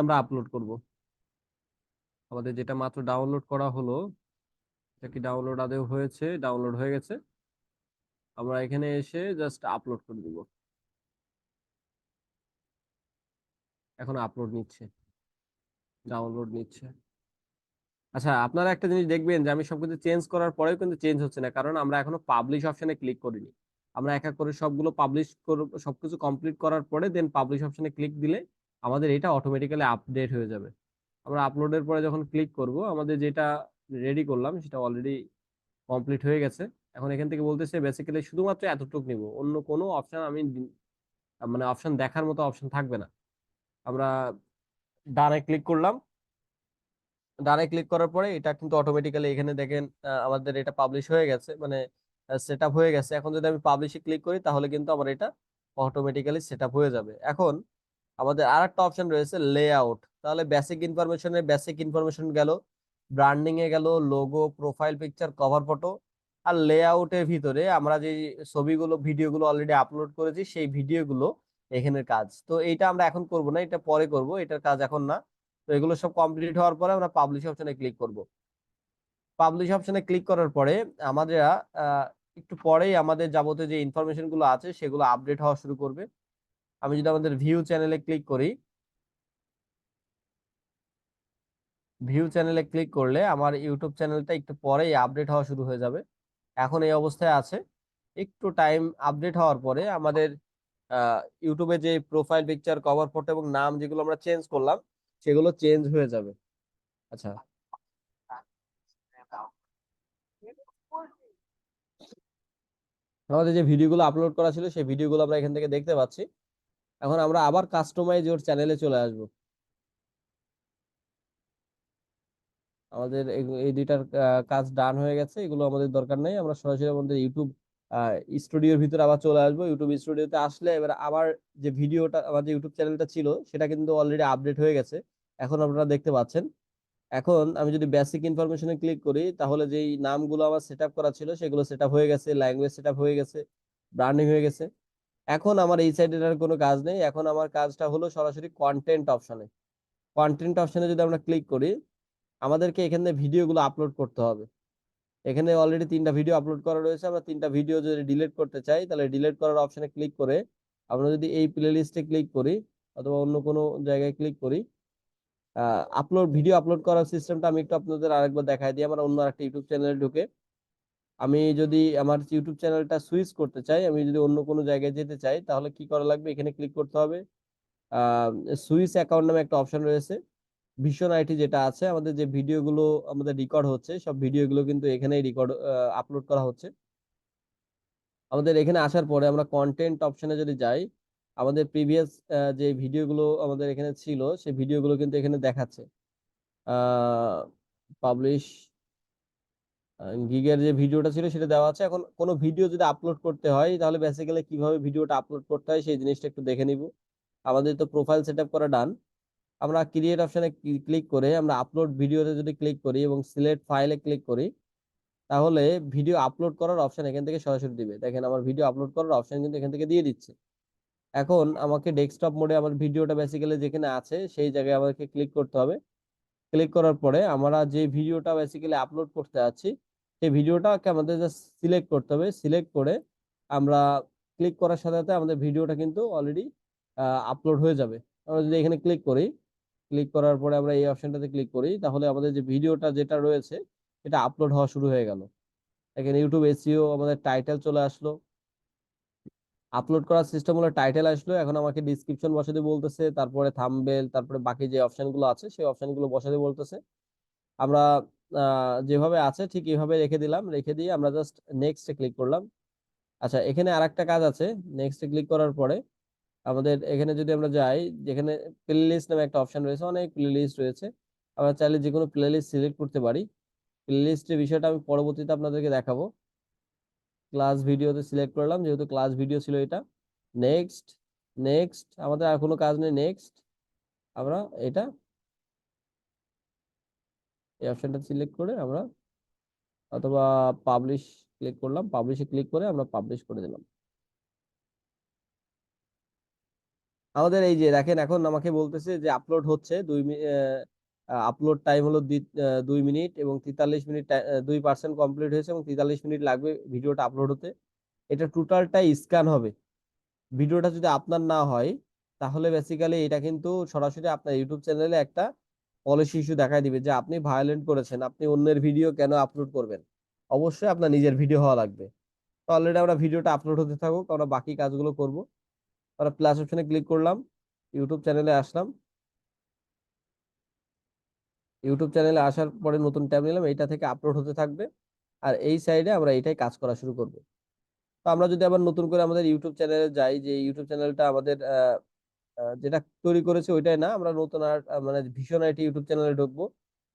আমরা আপলোড করব আমাদের যেটা মাত্র ডাউনলোড করা হলো। এটা কি ডাউনলোড আদৌ হয়েছে? ডাউনলোড হয়ে গেছে। আমরা এখানে এসে জাস্ট আপলোড করে দিব। এখন আপলোড নিচ্ছে, ডাউনলোড নিচ্ছে। আচ্ছা, আপনারা একটা জিনিস দেখবেন যে আমি সবকিছু চেঞ্জ করার পরেও কিন্তু চেঞ্জ হচ্ছে না, কারণ আমরা এখনো পাবলিশ অপশনে ক্লিক করিনি। আমরা এক এক করে সবগুলো পাবলিশ করব, সবকিছু কমপ্লিট করার পরে দেন পাবলিশ অপশনে ক্লিক দিলে আমাদের এটা অটোমেটিক্যালি আপডেট হয়ে যাবে। আমরা আপলোডের পরে যখন ক্লিক করব আমাদের যেটা রেডি করলাম সেটা অলরেডি কমপ্লিট হয়ে গেছে। এখন এখান থেকে বলতেছে বেসিক্যালি শুধুমাত্র এতটুকু নিব, অন্য কোনো অপশন আমি মানে অপশন দেখার মতো অপশন থাকবে না। আমরা ডানে ক্লিক করলাম। ডানে ক্লিক করার পরে এটা কিন্তু অটোমেটিক্যালি এখানে দেখেন আমাদের এটা পাবলিশ হয়ে গেছে, মানে সেট আপ হয়ে গেছে। এখন যদি আমি পাবলিশে ক্লিক করি তাহলে কিন্তু আমার এটা অটোমেটিক্যালি সেট আপ হয়ে যাবে। এখন আমাদের আর একটা অপশন রয়েছে লেআউট। তাহলে বেসিক ইনফরমেশন গেল, ব্র্যান্ডিং এ গেল, logo, profile picture, cover photo. আর লেআউটের ভিতরে আমরা যে ছবিগুলো ভিডিওগুলো অলরেডি আপলোড করেছি সেই ভিডিওগুলো এখানের কাজ। তো এইটা আমরা এখন করব না, এটা পরে করব, এটার কাজ এখন না। তো এগুলো সব কমপ্লিট হওয়ার পরে আমরা পাবলিশ অপশনে ক্লিক করব। পাবলিশ অপশনে ক্লিক করার পরে আমাদের আহ, একটু পরেই আমাদের যাবতীয় যে ইনফরমেশন গুলো আছে সেগুলো আপডেট হওয়া শুরু করবে। আমি যদি আমাদের ভিউ চ্যানেলে ক্লিক করি, ভিউ চ্যানেলে ক্লিক করলে আমার ইউটিউব চ্যানেলটা একটু পরেই আপডেট হওয়া শুরু হয়ে যাবে। এখন এই অবস্থায় আছে। একটু টাইম আপডেট হওয়ার পরে আমাদের ইউটিউবে যে প্রোফাইল পিকচার, কভার ফটো এবং নাম যেগুলো আমরা চেঞ্জ করলাম সেগুলো চেঞ্জ হয়ে যাবে। আচ্ছা, আমাদের যে ভিডিওগুলো আপলোড করা ছিল সেই ভিডিওগুলো আমরা এখান থেকে দেখতে পাচ্ছি। এখন আমরা আবার কাস্টমাইজ ওর চ্যানেলে চলে আসব। আমাদের এই দুইটার কাজ ডান হয়ে গেছে, এগুলো আমাদের দরকার নেই। আমরা সরাসরি আমাদের ইউটিউব স্টুডিওর ভিতরে আবার চলে আসবো। ইউটিউব স্টুডিওতে আসলে এবার আবার যে ভিডিওটা আমাদের ইউটিউব চ্যানেলটা ছিল সেটা কিন্তু অলরেডি আপডেট হয়ে গেছে, এখন আপনারা দেখতে পাচ্ছেন। এখন আমি যদি বেসিক ইনফরমেশনে ক্লিক করি তাহলে যেই নামগুলো আমার সেট আপ করা ছিল সেগুলো সেট আপ হয়ে গেছে, ল্যাঙ্গুয়েজ সেট আপ হয়ে গেছে, ব্র্যান্ডিং হয়ে গেছে। এখন আমার এই সাইডের আর কোনো কাজ নেই, এখন আমার কাজটা হলো সরাসরি কন্টেন্ট অপশনে। কন্টেন্ট অপশনে যদি আমরা ক্লিক করি আমাদেরকে এখানে ভিডিওগুলো আপলোড করতে হবে। এখানে অলরেডি 3টা ভিডিও আপলোড করা রয়েছে। আমরা 3টা ভিডিও যদি ডিলিট করতে চাই তাহলে ডিলিট করার অপশনে ক্লিক করে আমরা যদি এই প্লে লিস্টে ক্লিক করি অথবা অন্য কোনো জায়গায় ক্লিক করি, ভিডিও আপলোড করার সিস্টেমটা আমি একটু আপনাদের আরেকবার দেখাই দিই। আমার অন্য একটা ইউটিউব চ্যানেলে ঢুকে আমি যদি আমার ইউটিউব চ্যানেলটা সুইচ করতে চাই, আমি যদি অন্য কোনো জায়গায় যেতে চাই তাহলে কি করা লাগবে? এখানে ক্লিক করতে হবে। সুইচ অ্যাকাউন্ট নামে একটা অপশন রয়েছে। ভিশন আইটি যেটা আছে, আমাদের যে ভিডিওগুলো আমাদের রেকর্ড হচ্ছে সব ভিডিওগুলো কিন্তু এখানেই রেকর্ড আপলোড করা হচ্ছে। আমাদের এখানে আসার পরে আমরা কন্টেন্ট অপশনে যদি যাই, আমাদের প্রিভিয়াস যে ভিডিওগুলো আমাদের এখানে ছিল সেই ভিডিওগুলো কিন্তু এখানে দেখাচ্ছে। পাবলিশ গিগের যে ভিডিওটা ছিল সেটা দেওয়া আছে। এখন কোনো ভিডিও যদি আপলোড করতে হয় তাহলে বেসিক্যালি কিভাবে ভিডিওটা আপলোড করতে হয় সেই জিনিসটা একটু দেখে নিব। আমাদের তো প্রোফাইল সেট আপ করা ডান। আমরা ক্রিয়েট অপশনে ক্লিক করে আমরা আপলোড ভিডিওতে যদি ক্লিক করি এবং সিলেক্ট ফাইলে ক্লিক করি তাহলে ভিডিও আপলোড করার অপশন এখান থেকে সরাসরি দিবে। দেখেন আমার ভিডিও আপলোড করার অপশন কিন্তু এখান থেকে দিয়ে দিচ্ছে। এখন আমাকে ডেস্কটপ মোডে আমার ভিডিওটা বেসিক্যালি যেখানে আছে সেই জায়গায় আমাকে ক্লিক করতে হবে। ক্লিক করার পরে আমরা যে ভিডিওটা বেসিক্যালি আপলোড করতে যাচ্ছি সেই ভিডিওটাকে আমাদের জাস্ট সিলেক্ট করতে হবে। সিলেক্ট করে আমরা ক্লিক করার সাথে সাথে আমাদের ভিডিওটা কিন্তু অলরেডি আপলোড হয়ে যাবে। আমরা যদি এখানে ক্লিক করি, ক্লিক করার পরে আমরা এই অপশনটাতে ক্লিক করি, তাহলে আমাদের যে ভিডিওটা যেটা রয়েছে এটা আপলোড হওয়া শুরু হয়ে গেল। এখানে ইউটিউব এসইও আমাদের টাইটেল চলে আসলো, আপলোড করার সিস্টেম হলো টাইটেল আসলো। এখন আমাকে ডিসক্রিপশন বসাতে বলতেছে, তারপরে থাম্বনেল, তারপরে বাকি যে অপশনগুলো আছে সেই অপশনগুলো বসাতে বলতেছে। আমরা যেভাবে আছে ঠিক এইভাবে রেখে দিলাম, রেখে দিয়ে আমরা জাস্ট নেক্সটে ক্লিক করলাম। আচ্ছা, এখানে আরেকটা কাজ আছে। নেক্সটে ক্লিক করার পরে আমাদের এখানে যদি আমরা যাই, যেখানে প্লেলিস্ট নামে একটা অপশন রয়েছে, অনেক প্লেলিস্ট রয়েছে, আমরা চাইলে যে কোনো প্লেলিস্ট সিলেক্ট করতে পারি। প্লেলিস্টের বিষয়টা আমি পরবর্তীতে আপনাদেরকে দেখাবো। ক্লাস ভিডিওতে সিলেক্ট করলাম, যেহেতু ক্লাস ভিডিও ছিল এটা। নেক্সট, নেক্সট, আমাদের আর কোনো কাজ নেই। নেক্সট, আমরা এটা এই অপশনটা সিলেক্ট করে আমরা অথবা পাবলিশ ক্লিক করলাম, পাবলিশে ক্লিক করে আমরা পাবলিশ করে দিলাম। আমাদের এই যে দেখেন, এখন আমাকে বলতেছে যে আপলোড হচ্ছে, আপলোড টাইম হলো 2 মিনিট এবং 43 মিনিট, 2% কমপ্লিট হয়েছে এবং 43 মিনিট লাগবে ভিডিওটা আপলোড হতে। এটা টোটালটা স্ক্যান হবে। ভিডিওটা যদি আপনার না হয় তাহলে বেসিক্যালি এটা কিন্তু সরাসরি আপনার ইউটিউব চ্যানেলে একটা পলিসি ইস্যু দেখায় দিবে যে আপনি ভায়োলেন্ট করেছেন, আপনি অন্যের ভিডিও কেন আপলোড করবেন। অবশ্যই আপনার নিজের ভিডিও হওয়া লাগবে। তো অলরেডি আমরা ভিডিওটা আপলোড হতে থাকুক, আমরা বাকি কাজগুলো করব। আমরা প্লাস অপশনে ক্লিক করলাম, ইউটিউব চ্যানেলে আসলাম। ইউটিউব চ্যানেলে আসার পরে নতুন ট্যাব নিলাম, এইটা থেকে আপলোড হতে থাকবে। আর এই সাইডে আমরা এইটাই কাজ করা শুরু করব। তো আমরা যদি আবার নতুন করে আমাদের ইউটিউব চ্যানেলে যাই, যে ইউটিউব চ্যানেলটা আমাদের যেটা তৈরি করেছে ওইটাই না, আমরা নতুন আর মানে ভীষণ আইটি ইউটিউব চ্যানেলে ঢুকবো।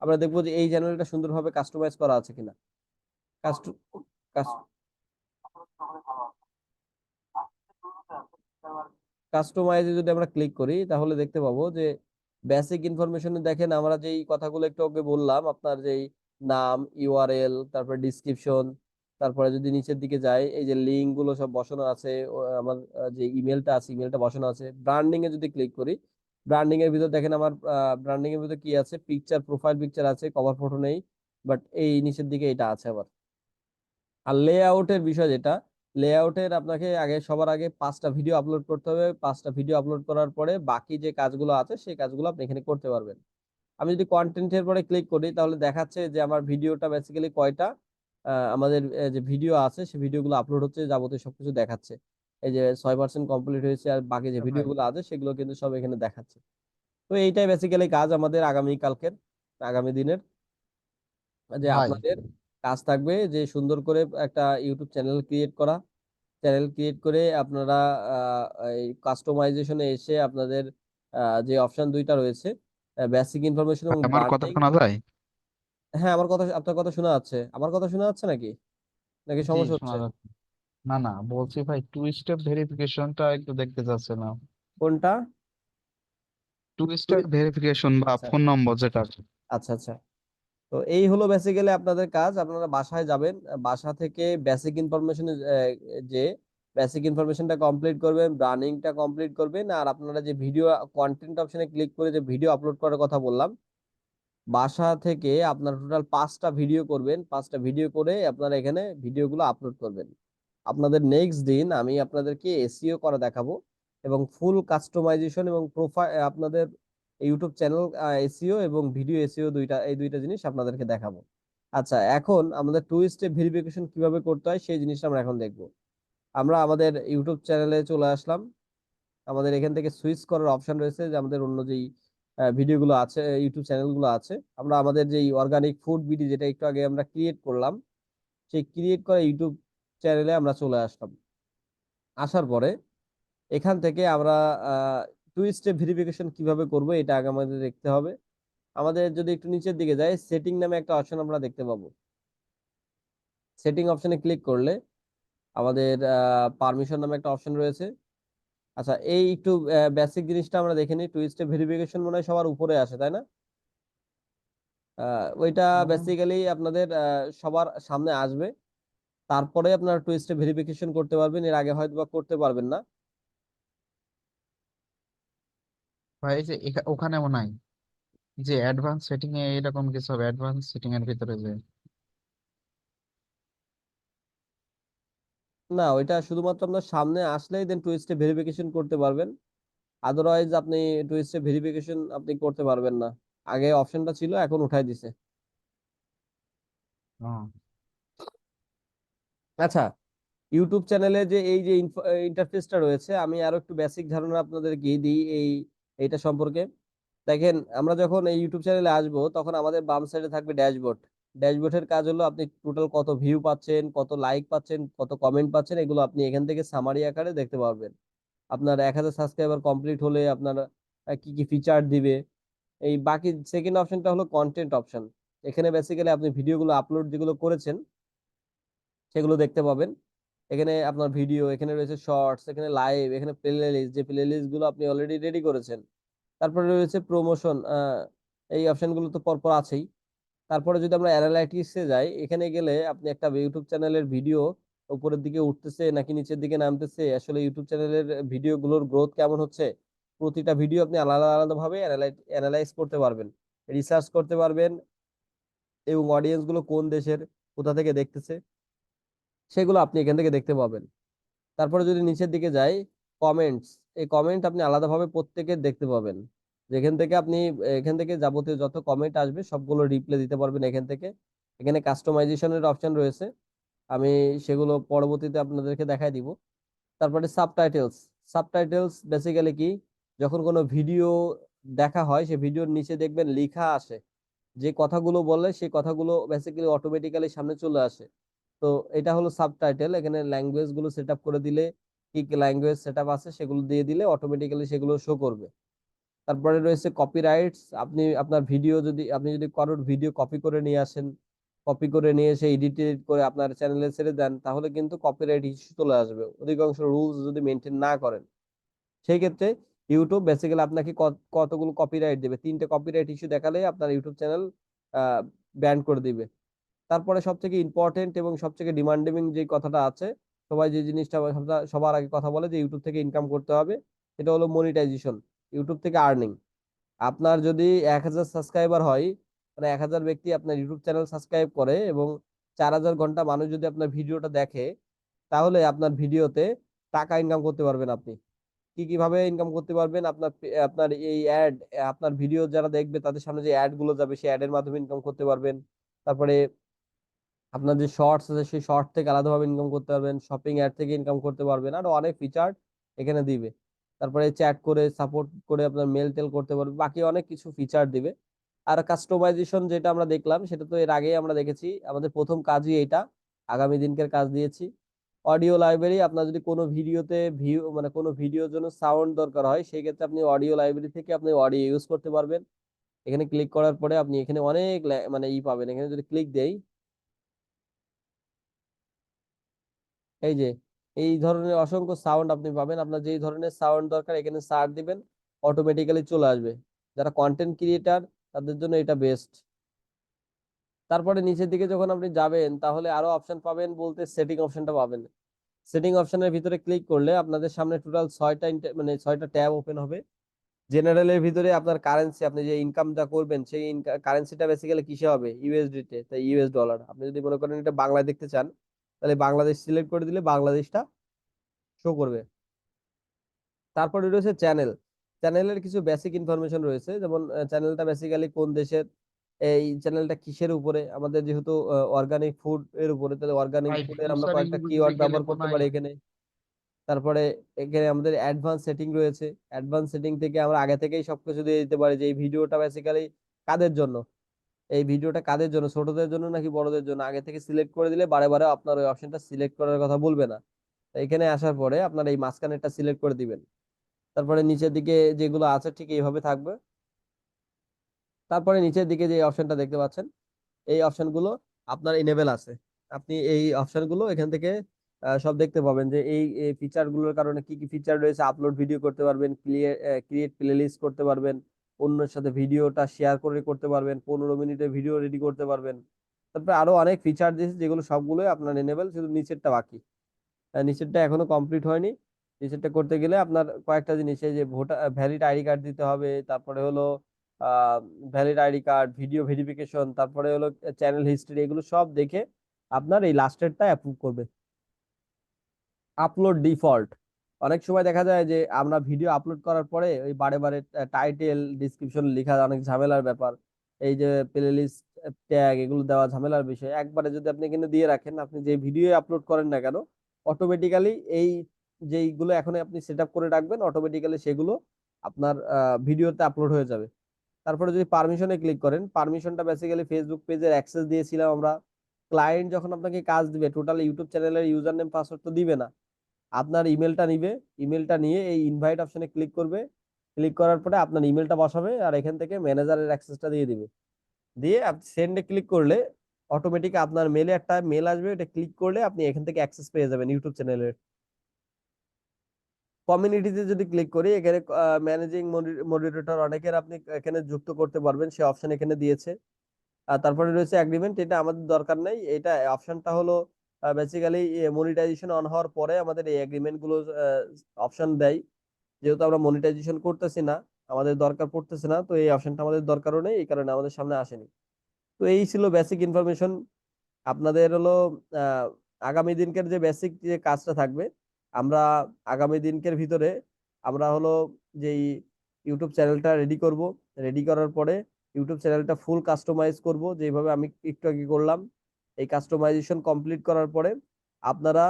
আমরা দেখবো যে এই চ্যানেলটা সুন্দরভাবে কাস্টমাইজ করা আছে কিনা। কাস্টমাইজে যদি আমরা ক্লিক করি তাহলে দেখতে পাবো যে বেসিক ইনফরমেশনে দেখেন আমরা যেই কথাগুলো একটু আগে বললাম, আপনার যেই নাম, ইউআরএল, তারপরে ডিসক্রিপশন, তারপরে যদি নিচের দিকে যাই, এই যে লিঙ্ক গুলো সব বসানো আছে, আমার যে ইমেলটা আছে ইমেলটা বসানো আছে। ব্র্যান্ডিং এ যদি ক্লিক করি, ব্র্যান্ডিং এর ভিতর দেখেন আমার ব্র্যান্ডিং এর ভিতর কি আছে, পিকচার, প্রোফাইল পিকচার আছে, কভার ফটো নেই, বাট এই নিচের দিকে এটা আছে আবার। আর লেআউটের বিষয় যেটা, লেআউটের আপনাকে আগে সবার আগে 5টা ভিডিও আপলোড করতে হবে। 5টা ভিডিও আপলোড করার পরে বাকি যে কাজগুলো আছে সেই কাজগুলো আপনি এখানে করতে পারবেন। আমি যদি কন্টেন্টের পরে ক্লিক করি তাহলে দেখাচ্ছে যে আমার ভিডিওটা বেসিক্যালি কয়টা আমাদের যে ভিডিও আছে সেই ভিডিওগুলো আপলোড হচ্ছে, যাবতীয় সবকিছু দেখাচ্ছে। এই যে 6% কমপ্লিট হয়েছে, আর বাকি যে ভাই ভিডিওগুলো আছে সেগুলো কিন্তু সব এখানে দেখাচ্ছে। তো এইটাই বেসিক্যালি কাজ আমাদের আগামী কালকের, আগামী দিনের, যে ভাই আপনাদের কাজ থাকবে যে সুন্দর করে একটা ইউটিউব চ্যানেল ক্রিয়েট করা। চ্যানেল ক্রিয়েট করে আপনারা এই কাস্টমাইজেশনে এসে আপনাদের যে অপশন দুইটা রয়েছে, বেসিক ইনফরমেশন এবং আমার কথা ব্র্যান্ডিং। শোনা যায়? হ্যাঁ, আমার কথা, আপনার কথা শোনা যাচ্ছে। আমার কথা শোনা যাচ্ছে নাকি, নাকি জি, সমস্যা শোনা হচ্ছে? যাচ্ছে। না না, বলছি ভাই, টু স্টেপ ভেরিফিকেশনটা একটু দেখতে চাচ্ছে না। কোনটা? টু স্টেপ ভেরিফিকেশন বা আচ্ছা, ফোন নম্বর যেটা আছে। আচ্ছা, আচ্ছা। তো এই হলো বেসিক্যালি আপনাদের কাজ। আপনারা বাসায় যাবেন, বাসা থেকে বেসিক ইনফরমেশন, যে বেসিক ইনফরমেশনটা কমপ্লিট করবেন, রানিংটা কমপ্লিট করবেন, আর আপনারা যে ভিডিও কন্টেন্ট অপশনে ক্লিক করে যে ভিডিও আপলোড করার কথা বললাম, বাসা থেকে আপনার টোটাল 5টা ভিডিও করবেন। 5টা ভিডিও করে আপনারা এখানে ভিডিওগুলো আপলোড করবেন। আপনাদের নেক্সট দিন আমি আপনাদেরকে এসইও করা দেখাবো এবং ফুল কাস্টমাইজেশন এবং প্রোফাইল, আপনাদের ইউটিউব চ্যানেল এসইও এবং ভিডিও এসইও, এই দুইটা জিনিস আপনাদেরকে দেখাবো। আচ্ছা, এখন আমাদের টু স্টেপ ভেরিফিকেশন কিভাবে করতে হয় সেই জিনিসটা আমরা এখন দেখবো। আমরা আমাদের ইউটিউব চ্যানেলে চলে আসলাম। আমাদের এখান থেকে সুইচ করার অপশন রয়েছে, যে আমাদের অন্য যেই ভিডিওগুলো আছে, ইউটিউব চ্যানেলগুলো আছে, আমরা আমাদের যেই অর্গানিক ফুড ভিডিও যেটা একটু আগে আমরা ক্রিয়েট করলাম, সেই ক্রিয়েট করা ইউটিউব চ্যানেলে আমরা চলে আসলাম। আসার পরে এখান থেকে আমরা টু স্টেপ ভেরিফিকেশন কিভাবে করব এটা আগে আমাদের দেখতে হবে। আমাদের যদি একটু নিচের দিকে যাই, সেটিং নামে একটা অপশন আমরা দেখতে পাবো। সেটিং অপশনে ক্লিক করলে আমাদের পারমিশন নামে একটা অপশন রয়েছে। আচ্ছা, এই একটু বেসিক জিনিসটা আমরা দেখে নিই। টু স্টেপ ভেরিফিকেশন মনে হয় সবার উপরে আসে, তাই না? ওইটা উম, বেসিক্যালি আপনাদের সবার সামনে আসবে, তারপরে আপনার টু স্টেপ ভেরিফিকেশন করতে পারবেন, এর আগে হয়তো বা করতে পারবেন না। ভাই এই যে ওখানেও নাই যে অ্যাডভান্স সেটিং এ এরকম কিছু হবে, অ্যাডভান্স সেটিং এর ভিতরে যে। না, ওইটা শুধুমাত্র আপনার সামনে আসলেই দেন টু স্টেপ ভেরিফিকেশন করতে পারবেন। আদারওয়াইজ আপনি টু স্টেপ ভেরিফিকেশন আপনি করতে পারবেন না। আগে অপশনটা ছিল, এখন উঠাই দিছে। ও, আচ্ছা, ইউটিউব চ্যানেলে যে এই যে ইন্টারফেসটা রয়েছে, আমি আরো একটু বেসিক ধারণা আপনাদেরকে দিই এইটা সম্পর্কে। দেখেন, আমরা যখন এই ইউটিউব চ্যানেলে আসবো তখন আমাদের বাম সাইডে থাকবে ড্যাশবোর্ড। ড্যাশবোর্ডের কাজ হলো আপনি টোটাল কত ভিউ পাচ্ছেন, কত লাইক পাচ্ছেন, কত কমেন্ট পাচ্ছেন, এগুলো আপনি এখান থেকে সামারি আকারে দেখতে পারবেন। আপনার 1000 সাবস্ক্রাইবার কমপ্লিট হলে আপনার কি কি ফিচার দিবে। এই বাকি সেকেন্ড অপশনটা হলো কন্টেন্ট অপশন। এখানে বেসিক্যালি আপনি ভিডিওগুলো আপলোড যেগুলো করেছেন সেগুলো দেখতে পাবেন। এখানে আপনার ভিডিও, এখানে রয়েছে শর্টস, এখানে লাইভ, এখানে প্লে লিস্ট, যে প্লে লিস্ট গুলো আপনি অলরেডি রেডি করেছেন। তারপরে রয়েছে প্রমোশন। এই অপশনগুলো তো পরপর আছেই। তারপরে যদি আমরা অ্যানালাইটিক্সে যাই, এখানে গেলে আপনি একটা ইউটিউব চ্যানেলের ভিডিও উপরের দিকে উঠতেছে নাকি নিচের দিকে নামতেছে, আসলে ইউটিউব চ্যানেলের ভিডিওগুলোর গ্রোথ কেমন হচ্ছে, প্রতিটা ভিডিও আপনি আলাদা আলাদা ভাবে অ্যানালাইজ করতে পারবেন, রিসার্চ করতে পারবেন, এবং অডিয়েন্স গুলো কোন দেশের, কোথা থেকে দেখতেছে, সেগুলো আপনি এখান থেকে দেখতে পাবেন। তারপরে যদি নিচের দিকে যাই, কমেন্টস। এই কমেন্ট আপনি আলাদাভাবে প্রত্যেকের দেখতে পাবেন, যেখান থেকে আপনি এখান থেকে যাবতীয় যত কমেন্ট আসবে সবগুলো রিপ্লাই দিতে পারবেন এখান থেকে। এখানে কাস্টমাইজেশনের অপশন রয়েছে, আমি সেগুলো পরবর্তীতে আপনাদেরকে দেখাই দিব। তারপরে সাবটাইটেলস। সাবটাইটেলস বেসিক্যালি কি, যখন কোনো ভিডিও দেখা হয় সে ভিডিওর নিচে দেখবেন লেখা আসে, যে কথাগুলো বললে সেই কথাগুলো বেসিক্যালি অটোমেটিক্যালি সামনে চলে আসে। তো এটা হলো সাবটাইটেল। এখানে ল্যাঙ্গুয়েজ গুলো সেট আপ করে দিলে, কি কি ল্যাঙ্গুয়েজ সেট আপ আছে সেগুলো দিয়ে দিলে অটোমেটিক্যালি সেগুলো শো করবে। তারপরে রয়েছে কপিরাইটস। আপনি যদি কারোর ভিডিও কপি করে নিয়ে আসেন, কপি করে নিয়ে এসে এডিট করে আপনার চ্যানেলে ছেড়ে দেন, তাহলে কিন্তু কপিরাইট ইস্যু চলে আসবে, অধিকাংশ রুলস যদি মেনটেন না করেন। সেই ক্ষেত্রে ইউটিউব বেসিক্যালি আপনাকে কতগুলো কপিরাইট দেবে, 3টে কপিরাইট ইস্যু দেখালে আপনার ইউটিউব চ্যানেল ব্যান করে দিবে। তারপরে সব থেকে ইম্পর্টেন্ট এবং সব থেকে ডিমান্ডিং যে কথাটা আছে, সবাই যে জিনিসটা সবার আগে কথা বলে যে ইউটিউব থেকে ইনকাম করতে হবে, সেটা হলো মনিটাইজেশন, ইউটিউব থেকে আর্নিং। আপনার যদি 1000 সাবস্ক্রাইবার হয়, মানে 1000 ব্যক্তি আপনার ইউটিউব চ্যানেল সাবস্ক্রাইব করে এবং 4000 ঘন্টা মানুষ যদি আপনার ভিডিওটা দেখে, তাহলে আপনার ভিডিওতে টাকা ইনকাম করতে পারবেন আপনি। কি কিভাবে ইনকাম করতে পারবেন, আপনার এই অ্যাড, আপনার ভিডিও যারা দেখবে তাদের সামনে যে অ্যাড গুলো যাবে সেই অ্যাড এর মাধ্যমে ইনকাম করতে পারবেন। তারপরে আপনার যে শর্টস আছে সেই শর্ট থেকে আলাদাভাবে ইনকাম করতে পারবেন, শপিং অ্যাড থেকে ইনকাম করতে পারবেন, আরো অনেক ফিচার এখানে দিবে। তারপরে চ্যাট করে সাপোর্ট করে আপনার মেল টেল করতে পারবে, বাকি অনেক কিছু ফিচার দিবে। আর কাস্টমাইজেশন যেটা আমরা দেখলাম সেটা তো এর আগেই আমরা দেখেছি, আমাদের প্রথম কাজই এটা, আগামী দিনকের কাজ দিয়েছি। অডিও লাইব্রেরি, আপনার যদি কোনো ভিডিওতে ভিউ মানে কোনো ভিডিওর জন্য সাউন্ড দরকার হয়, সেই ক্ষেত্রে আপনি অডিও লাইব্রেরি থেকে আপনি অডিও ইউজ করতে পারবেন। এখানে ক্লিক করার পরে আপনি এখানে অনেক মানে পাবেন। এখানে যদি ক্লিক দেই, এই যে এই ধরনের অসংখ্য সাউন্ড আপনি পাবেন, আপনার যেই ধরনের সাউন্ড দরকার এখানে সার্চ দিবেন, অটোমেটিক্যালি চলে আসবে। যারা কন্টেন্ট ক্রিয়েটার তাদের জন্য এটা বেস্ট। তারপরে নিচের দিকে যখন আপনি যাবেন তাহলে আরো অপশন পাবেন, বলতে সেটিং অপশনটা পাবেন। সেটিং অপশনের ভিতরে ক্লিক করলে আপনাদের সামনে টোটাল 6টা ট্যাব ওপেন হবে। জেনারেলের ভিতরে আপনার কারেন্সি, আপনি যে ইনকামটা করবেন সেই কারেন্সিটা বেসিক্যালি কিসে হবে, ইউএসডি তে, তাই ইউএস ডলার। আপনি যদি মনে করেন এটা বাংলায় দেখতে চান, তাহলে বাংলাদেশ সিলেক্ট করে দিলে বাংলাদেশটা শো করবে। তারপরে রয়েছে চ্যানেল। চ্যানেলের কিছু বেসিক ইনফরমেশন রয়েছে, যেমন চ্যানেলটা বেসিক্যালি কোন দেশের, এই চ্যানেলটা কিসের উপরে, আমাদের যেহেতু অর্গানিক ফুড এর উপরে, তাহলে অর্গানিক ভাই ফুডের আমরা ফিউচারিং কয়েকটা দিতে কিওয়ার্ড গেলে ব্যবহার মনে করতে হয়। পারি এখানে। তারপরে এখানে আমাদের অ্যাডভান্স সেটিং রয়েছে। অ্যাডভান্স সেটিং থেকে আমরা আগে থেকেই সবকিছু দিয়ে দিতে পারি যে এই ভিডিওটা বেসিক্যালি কাদের জন্য, এই ভিডিওটা কাদের জন্য, ছোটদের জন্য নাকি বড়দের জন্য, আগে থেকে সিলেক্ট করে দিলে বারে বারে আপনার ওই অপশনটা সিলেক্ট করার কথা বলবে না। তো এখানে আসার পরে আপনার এই মাঝখানেরটা সিলেক্ট করে দিবেন। তারপরে নিচের দিকে যেগুলো আছে ঠিক এইভাবে থাকবে। তারপরে নিচের দিকে যে অপশনটা দেখতে পাচ্ছেন, এই অপশনগুলো আপনার এনেবেল আছে। আপনি এই অপশনগুলো এখান থেকে সব দেখতে পাবেন, যে এই ফিচার গুলোর কারণে কি কি ফিচার রয়েছে। আপলোড ভিডিও করতে পারবেন, ক্রিয়েট প্লেলিস্ট করতে পারবেন, অন্যের সাথে ভিডিওটা শেয়ার করে করতে পারবেন, 15 মিনিটের ভিডিও রেডি করতে পারবেন। তারপরে আরো অনেক ফিচার দিয়েছে যেগুলো সবগুলোই আপনার এনেবেল, শুধু নিচেরটা বাকি। নিচেরটা এখনো কমপ্লিট হয়নি। নিচেরটা করতে গেলে আপনার কয়েকটা জিনিস, এই যে ভোটার ভ্যালিড আইডি কার্ড দিতে হবে, তারপরে হলো valid ID card, video verification, তারপরে হলো চ্যানেল হিস্ট্রি, এগুলো সব দেখে আপনার এই লাস্টেরটা অ্যাপ্রুভ করবে। Upload default. অনেক সময় দেখা যায় যে আমরা ভিডিও আপলোড করার পরে ওই বারে বারে টাইটেল ডিসক্রিপশন লেখা অনেক ঝামেলার ব্যাপার, এই যে প্লেলিস্ট ট্যাগ এগুলো দেওয়া ঝামেলার বিষয়। একবারে যদি আপনি এখানে দিয়ে রাখেন, আপনি যে ভিডিও আপলোড করেন না কেন, অটোমেটিক্যালি এই যেইগুলো এখন আপনি সেট আপ করে রাখবেন, অটোমেটিক্যালি সেগুলো আপনার ভিডিওতে আপলোড হয়ে যাবে। তারপরে যদি পারমিশনে ক্লিক করেন, পারমিশনটা বেসিক্যালি ফেসবুক পেজের অ্যাক্সেস দিয়েছিলাম আমরা। ক্লায়েন্ট যখন আপনাকে কাজ দিবে, টোটাল ইউটিউব চ্যানেলের ইউজার নেম পাসওয়ার্ড তো দিবে না, আপনার ইমেলটা নিবে। ইমেলটা নিয়ে এই ইনভাইট অপশনে ক্লিক করবে। ক্লিক করার পরে আপনার ইমেলটা বসাবে আর এখান থেকে ম্যানেজারের অ্যাক্সেসটা দিয়ে দিবে। দিয়ে আপনি সেন্ডে ক্লিক করলে অটোমেটিক আপনার মেলে একটা মেল আসবে, এটা ক্লিক করলে আপনি এখান থেকে অ্যাক্সেস পেয়ে যাবেন ইউটিউব চ্যানেলের। কমিউনিটিতে যদি ক্লিক করি, এখানে ম্যানেজিং মডারেটর অনেকের আপনি এখানে যুক্ত করতে পারবেন, সে অপশন এখানে দিয়েছে। আর তারপরে রয়েছে এগ্রিমেন্ট, এটা আমাদের দরকার নেই। এটা অপশনটা হলো বেসিক্যালি মনিটাইজেশন অন হওয়ার পরে আমাদের এই এগ্রিমেন্ট গুলো অপশন দেয়। যেহেতু আমরা মনিটাইজেশন করতেছি না, আমাদের দরকার পড়তেছে না, তো এই অপশনটা আমাদের দরকারও নেই, এই কারণে আমাদের সামনে আসেনি। তো এই ছিল বেসিক ইনফরমেশন আপনাদের হলো। আহ, আগামী দিনকের যে বেসিক যে কাজটা থাকবে, আমরা আগামী দিনকের ভিতরে আমরা হলো যেই ইউটিউব চ্যানেলটা রেডি করব। রেডি করার পরে ইউটিউব চ্যানেলটা ফুল কাস্টমাইজ করব, যেভাবে আমি একটু আগে করলাম। এই কাস্টমাইজেশন কমপ্লিট করার পরে আপনারা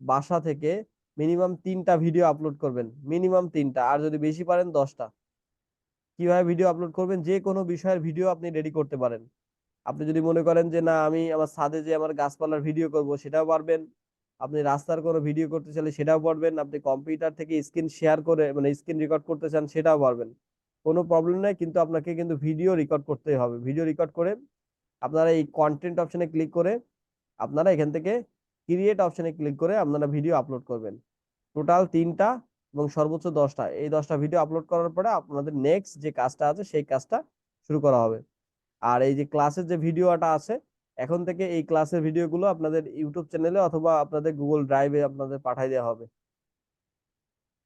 বাসা থেকে মিনিমাম 3টা ভিডিও আপলোড করবেন, মিনিমাম 3টা, আর যদি বেশি পারেন 10টা। কিভাবে ভিডিও আপলোড করবেন, যে কোনো বিষয়ের ভিডিও আপনি রেডি করতে পারেন। আপনি যদি মনে করেন যে না আমি আমার ছাদে যে আমার গাছপালার ভিডিও করব, সেটাও পারবেন। আপনি রাস্তার কোনো ভিডিও করতে চাইলে সেটাও পারবেন। আপনি কম্পিউটার থেকে স্ক্রিন শেয়ার করে মানে স্ক্রিন রেকর্ড করতে চান, সেটাও পারবেন। কোনো প্রবলেম নাই, কিন্তু আপনাকে কিন্তু ভিডিও রেকর্ড করতেই হবে। ভিডিও রেকর্ড করে আপনারা এই কন্টেন্ট অপশনে ক্লিক করে আপনারা এখান থেকে ক্রিয়েট অপশনে ক্লিক করে আপনারা ভিডিও আপলোড করবেন। টোটাল 3টা এবং সর্বোচ্চ 10টা, এই 10টা ভিডিও আপলোড করার পরে আপনাদের নেক্সট যে কাজটা আছে সেই কাজটা শুরু করা হবে। আর এই যে ক্লাসের যে ভিডিওটা আছে, এখন থেকে এই ক্লাসের ভিডিওগুলো আপনাদের ইউটিউব চ্যানেলে অথবা আপনাদের গুগল ড্রাইভে আপনাদের পাঠিয়ে দেওয়া হবে।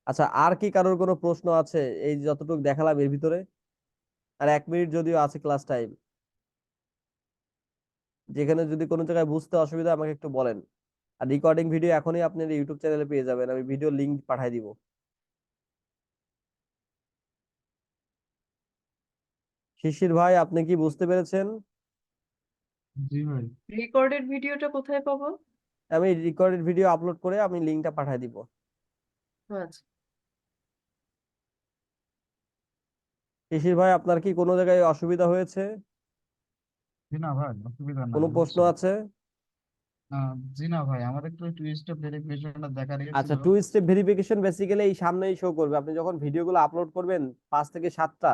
আচ্ছা, আর কি কারোর কোনো প্রশ্ন আছে এই যতটুকু দেখালাম এর ভিতরে? আর 1 মিনিট যদিও আছে ক্লাস টাইম, যেখানে যদি কোনো জায়গায় বুঝতে অসুবিধা আমাকে একটু বলেন। আর রেকর্ডিং ভিডিও এখনই আপনার ইউটিউব চ্যানেলে পেয়ে যাবেন, আমি ভিডিও লিংক পাঠিয়ে দিব। শিশির ভাই, আপনি কি বুঝতে পেরেছেন? জি ভাই। রেকর্ডেড ভিডিওটা কোথায় পাবো? আমি রেকর্ডেড ভিডিও আপলোড করে আমি লিংকটা পাঠিয়ে দিব। আচ্ছা। শিশির ভাই, আপনার কি কোনো জায়গায় অসুবিধা হয়েছে? জি না ভাই, অসুবিধা নাই, কোনো প্রশ্ন বুঝছি। আছে? জি না ভাই, আমাদের একটু টু স্টেপ ভেরিফিকেশনটা দেখার ইয়ে আচ্ছা, ছিল। 2 স্টেপ ভেরিফিকেশন বেসিক্যালি এই সামনেই শো করবে। আপনি যখন ভিডিওগুলো আপলোড করবেন 5 থেকে 7টা,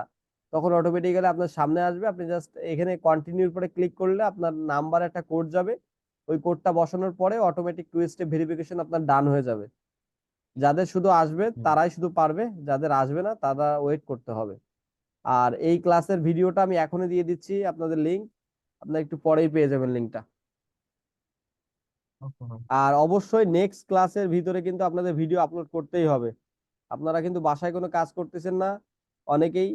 তখন অটোমেটিক্যালি আপনার সামনে আসবে। আপনি জাস্ট এখানে কন্টিনিউর পরে ক্লিক করলে আপনার নাম্বার একটা কোড যাবে। ওই কোডটা বসানোর পরে অটোমেটিক 2 স্টেপ ভেরিফিকেশন আপনার ডান হয়ে যাবে। যাদের শুধু আসবে হুম। তারাই শুধু পারবে, যাদের আসবে না তারা ওয়েট করতে হবে। আর এই ক্লাসের ভিডিওটা আমি এখনই দিয়ে দিচ্ছি আপনাদের লিংক, আপনারা একটু পরেই পেয়ে যাবেন লিংকটা। ওকে ভাই। আর অবশ্যই নেক্সট ক্লাসের ভিতরে কিন্তু আপনাদের ভিডিও আপলোড করতেই হবে। আপনারা কিন্তু বাসায় কোনো কাজ করতেছেন না অনেকেই,